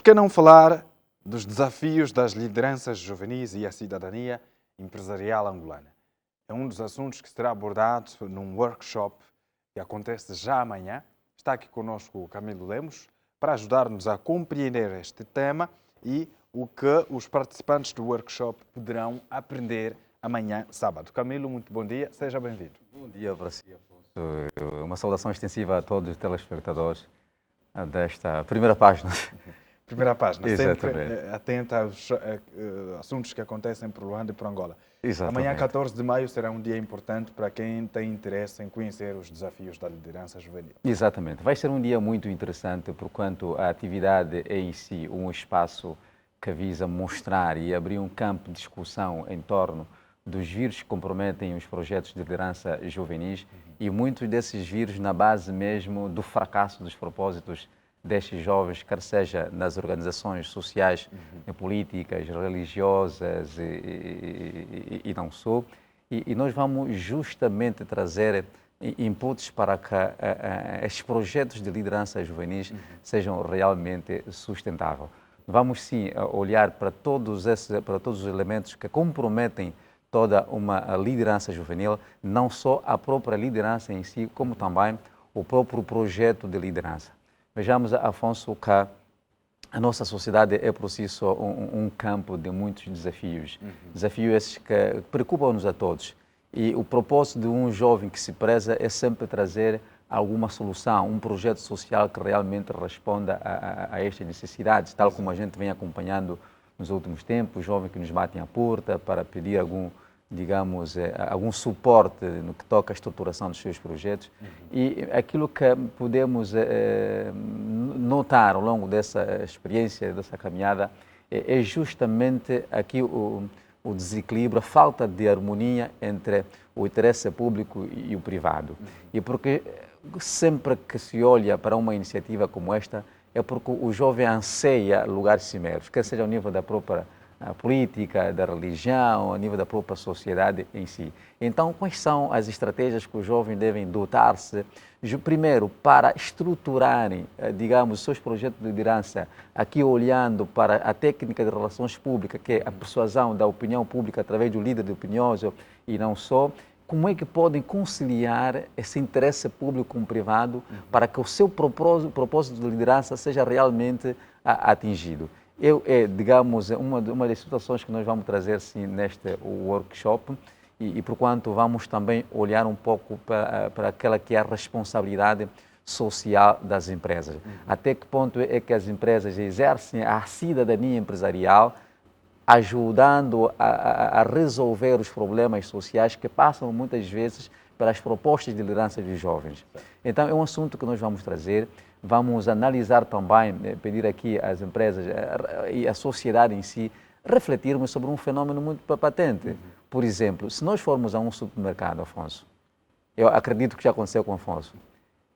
que não falar dos desafios das lideranças juvenis e a cidadania empresarial angolana? É um dos assuntos que será abordado num workshop que acontece já amanhã. Está aqui conosco o Camilo Lemos para ajudar-nos a compreender este tema e o que os participantes do workshop poderão aprender amanhã, sábado. Camilo, muito bom dia, seja bem-vindo. Bom dia para si, Afonso. Uma saudação extensiva a todos os telespectadores desta primeira página. Primeira página, Exatamente. sempre atenta aos assuntos que acontecem por Luanda e por Angola. Exatamente. Amanhã, 14 de maio, será um dia importante para quem tem interesse em conhecer os desafios da liderança juvenil. Exatamente. Vai ser um dia muito interessante, porquanto a atividade é em si um espaço que visa mostrar e abrir um campo de discussão em torno dos vírus que comprometem os projetos de liderança juvenis e muitos desses vírus na base mesmo do fracasso dos propósitos destes jovens, quer seja nas organizações sociais, políticas, religiosas e não só. E nós vamos justamente trazer inputs para que estes projetos de liderança juvenis sejam realmente sustentáveis. Vamos sim olhar para todos os elementos que comprometem toda uma liderança juvenil, não só a própria liderança em si, como também o próprio projeto de liderança. Vejamos, Afonso, que a nossa sociedade é por si só um campo de muitos desafios. Desafios esses que preocupam-nos a todos. E o propósito de um jovem que se preza é sempre trazer alguma solução, um projeto social que realmente responda a estas necessidades, tal como a gente vem acompanhando nos últimos tempos, jovens que nos batem à porta para pedir algum suporte no que toca à estruturação dos seus projetos. E aquilo que podemos notar ao longo dessa experiência, dessa caminhada, é justamente aqui o desequilíbrio, a falta de harmonia entre o interesse público e o privado. E porque sempre que se olha para uma iniciativa como esta, é porque o jovem anseia lugares cimeiros, quer seja ao nível da própria política, da religião, ao nível da própria sociedade em si. Então, quais são as estratégias que os jovens devem dotar-se, primeiro, para estruturarem, os seus projetos de liderança, aqui olhando para a técnica de relações públicas, que é a persuasão da opinião pública através do líder de opiniões e não só. Como é que podem conciliar esse interesse público com o privado para que o seu propósito de liderança seja realmente atingido? Uma das situações que nós vamos trazer sim, neste workshop e porquanto vamos também olhar um pouco para aquela que é a responsabilidade social das empresas. Até que ponto é que as empresas exercem a cidadania empresarial ajudando a resolver os problemas sociais que passam muitas vezes pelas propostas de liderança dos jovens. Então, é um assunto que nós vamos trazer, vamos analisar também, pedir aqui às empresas e à sociedade em si, refletirmos sobre um fenômeno muito patente. Por exemplo, se nós formos a um supermercado, Afonso, eu acredito que já aconteceu com o Afonso,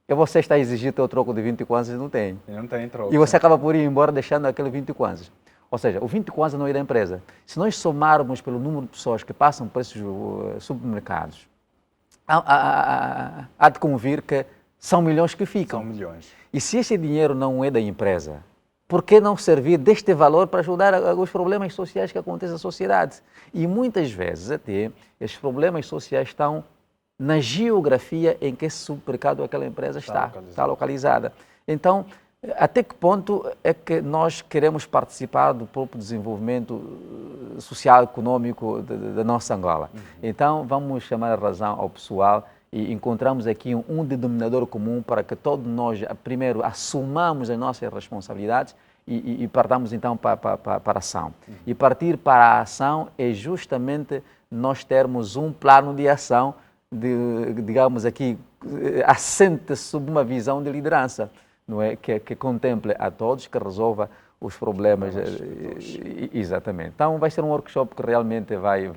e você está a exigir o teu troco de 20 kwanzas e não tem. Não tem troco. E você acaba por ir embora deixando aquele 20 kwanzas. Ou seja, o 20 kwanzas não é da empresa. Se nós somarmos pelo número de pessoas que passam por esses supermercados, há de convir que são milhões que ficam. São milhões. E se esse dinheiro não é da empresa, por que não servir deste valor para ajudar os problemas sociais que acontecem na sociedade? E muitas vezes até esses problemas sociais estão na geografia em que esse supermercado ou aquela empresa está localizada. Então, até que ponto é que nós queremos participar do próprio desenvolvimento social, econômico da nossa Angola? Então, vamos chamar a razão ao pessoal e encontramos aqui um denominador comum para que todos nós, primeiro, assumamos as nossas responsabilidades e partamos então para a ação. E partir para a ação é justamente nós termos um plano de ação, assente sob uma visão de liderança, não é? Que contemple a todos, que resolva os problemas. Exatamente. Então, vai ser um workshop que realmente vai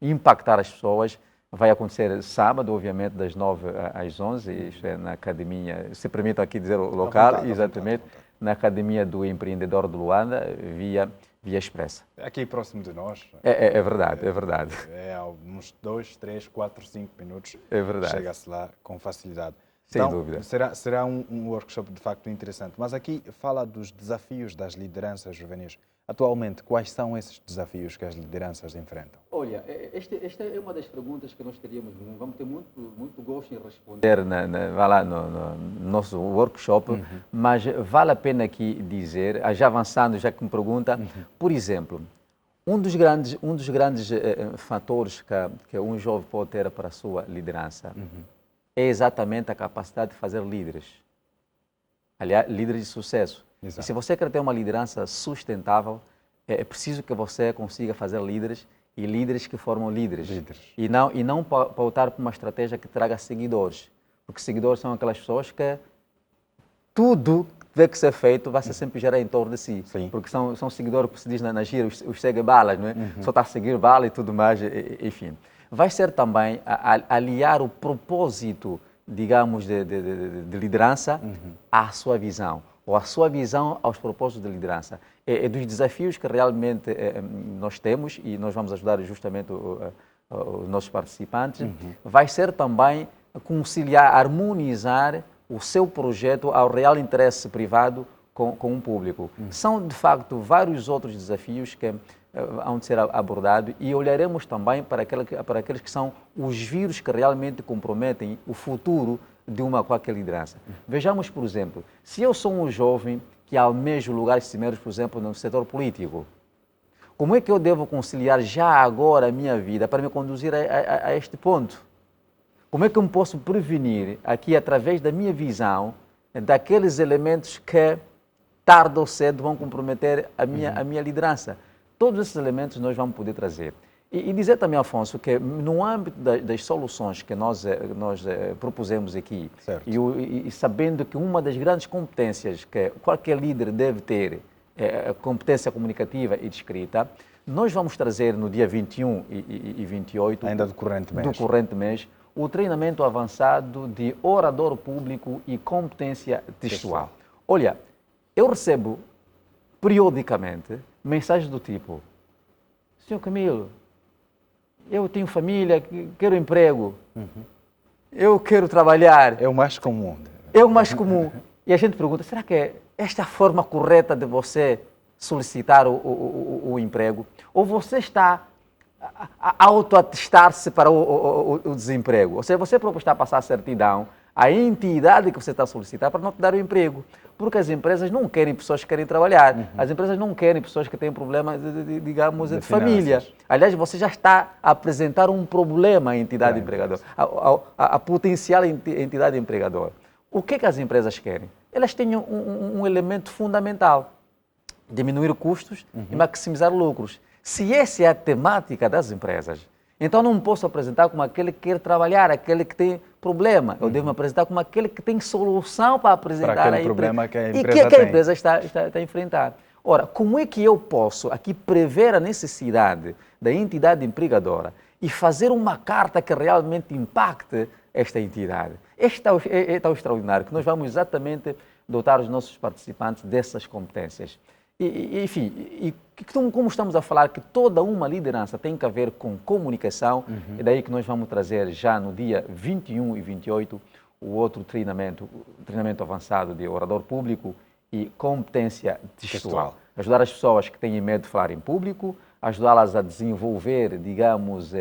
impactar as pessoas. Vai acontecer sábado, obviamente, das 9 às 11, isto é na Academia, se permitam aqui dizer o local, exatamente, na Academia do Empreendedor de Luanda, via expressa. Aqui próximo de nós. É verdade, é verdade. É uns 2, 3, 4, 5 minutos. É verdade. Chega-se lá com facilidade. Sem Então, dúvida. será um workshop de facto interessante. Mas aqui fala dos desafios das lideranças juvenis. Atualmente, quais são esses desafios que as lideranças enfrentam? Olha, esta é uma das perguntas que nós teríamos, vamos ter muito gosto em responder vai lá, no nosso workshop, mas vale a pena aqui dizer, já avançando, já que me pergunta, por exemplo, um dos grandes fatores que um jovem pode ter para a sua liderança é exatamente a capacidade de fazer líderes. Aliás, líderes de sucesso. Exato. E se você quer ter uma liderança sustentável, é preciso que você consiga fazer líderes e líderes que formam líderes. E não pautar por uma estratégia que traga seguidores. Porque seguidores são aquelas pessoas que tudo que tiver que ser feito vai ser sempre gerar em torno de si. Sim. Porque são seguidores, que se diz na gíria, os segue-balas, não é? Só está a seguir bala e tudo mais, enfim. Vai ser também aliar o propósito, digamos, de liderança à sua visão, ou a sua visão aos propósitos de liderança. É dos desafios que realmente nós temos, e nós vamos ajudar justamente os nossos participantes, vai ser também conciliar, harmonizar o seu projeto ao real interesse privado com um público. São, de facto, vários outros desafios que vão ser abordados e olharemos também para aqueles que são os vírus que realmente comprometem o futuro de uma qualquer liderança. Vejamos, por exemplo, se eu sou um jovem que almeja lugares cimeiros, por exemplo, no setor político, como é que eu devo conciliar já agora a minha vida para me conduzir a este ponto? Como é que eu me posso prevenir aqui através da minha visão daqueles elementos que tarde ou cedo vão comprometer a minha liderança? Todos esses elementos nós vamos poder trazer. E dizer também, Afonso, que no âmbito das soluções que nós propusemos aqui, e sabendo que uma das grandes competências que qualquer líder deve ter é a competência comunicativa e de escrita, nós vamos trazer no dia 21 e 28 ainda do corrente mês, o treinamento avançado de orador público e competência textual. Olha, eu recebo periodicamente mensagens do tipo: Senhor Camilo, eu tenho família, quero emprego, eu quero trabalhar. É o mais comum. É o mais comum. E a gente pergunta, será que é esta a forma correta de você solicitar o emprego? Ou você está a autoatestar-se para o desemprego? Ou seja, você próprio está a passar a certidão à entidade que você está a solicitar para não te dar o emprego. Porque as empresas não querem pessoas que querem trabalhar. As empresas não querem pessoas que têm problemas, digamos, de família. Aliás, você já está a apresentar um problema à entidade empregadora, a potencial entidade empregadora. O que as empresas querem? Elas têm um elemento fundamental: diminuir custos e maximizar lucros. Se essa é a temática das empresas, então não posso apresentar como aquele que quer trabalhar, aquele que tem problema. Eu devo me apresentar como aquele que tem solução para apresentar para aquele problema que a empresa tem. E que a empresa está a enfrentar. Ora, como é que eu posso aqui prever a necessidade da entidade empregadora e fazer uma carta que realmente impacte esta entidade? Este é tão extraordinário que nós vamos exatamente dotar os nossos participantes dessas competências. Enfim, como estamos a falar que toda uma liderança tem que ver com comunicação, é daí que nós vamos trazer já no dia 21 e 28 o outro treinamento avançado de orador público e competência textual. Ajudar as pessoas que têm medo de falar em público, ajudá-las a desenvolver, digamos,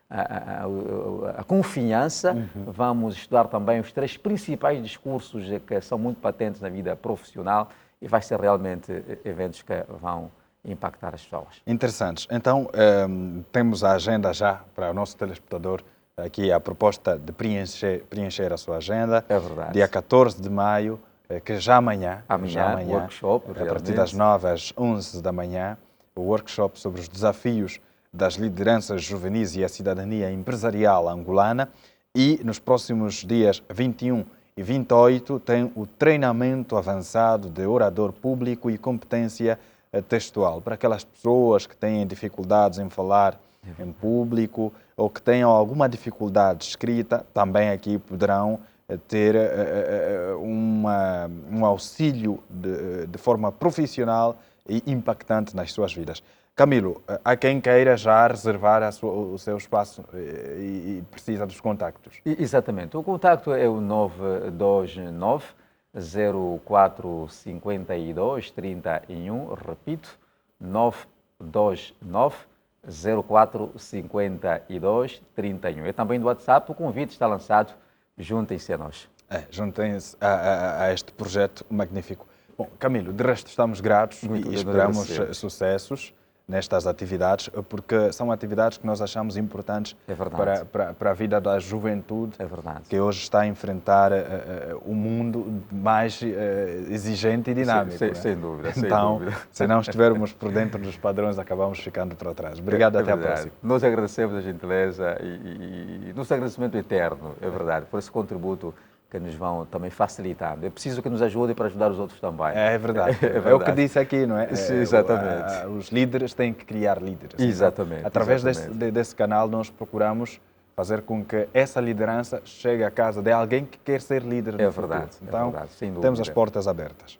a confiança. Vamos estudar também os 3 principais discursos que são muito patentes na vida profissional. E vai ser realmente eventos que vão impactar as pessoas. Interessantes. Então, temos a agenda já para o nosso telespectador, aqui a proposta de preencher a sua agenda. É verdade. Dia 14 de maio, que já amanhã, workshop, a partir das 9 às 11 da manhã, o workshop sobre os desafios das lideranças juvenis e a cidadania empresarial angolana. E nos próximos dias 21 e 28 tem o treinamento avançado de orador público e competência textual, para aquelas pessoas que têm dificuldades em falar em público ou que tenham alguma dificuldade escrita, também aqui poderão ter um auxílio de forma profissional e impactante nas suas vidas. Camilo, há quem queira já reservar o seu espaço e precisa dos contactos. Exatamente. O contacto é o 929 0452 31, repito, 929 0452 31. É também do WhatsApp, o convite está lançado, juntem-se a nós. Juntem-se a este projeto magnífico. Bom, Camilo, de resto estamos gratos e esperamos sucessos nestas atividades, porque são atividades que nós achamos importantes para a vida da juventude, que hoje está a enfrentar um mundo mais exigente e dinâmico. Sem dúvida. Então, se não estivermos por dentro dos padrões, acabamos ficando para trás. Obrigado, até a próxima. Nós agradecemos a gentileza e nosso agradecimento eterno, é verdade, por esse contributo que nos vão também facilitando. É preciso que nos ajudem para ajudar os outros também. É verdade. É o que disse aqui, não é? Sim, exatamente. Os líderes têm que criar líderes. Exatamente. Então, através desse canal, nós procuramos fazer com que essa liderança chegue à casa de alguém que quer ser líder no futuro. Então, sem dúvida. Temos as portas abertas.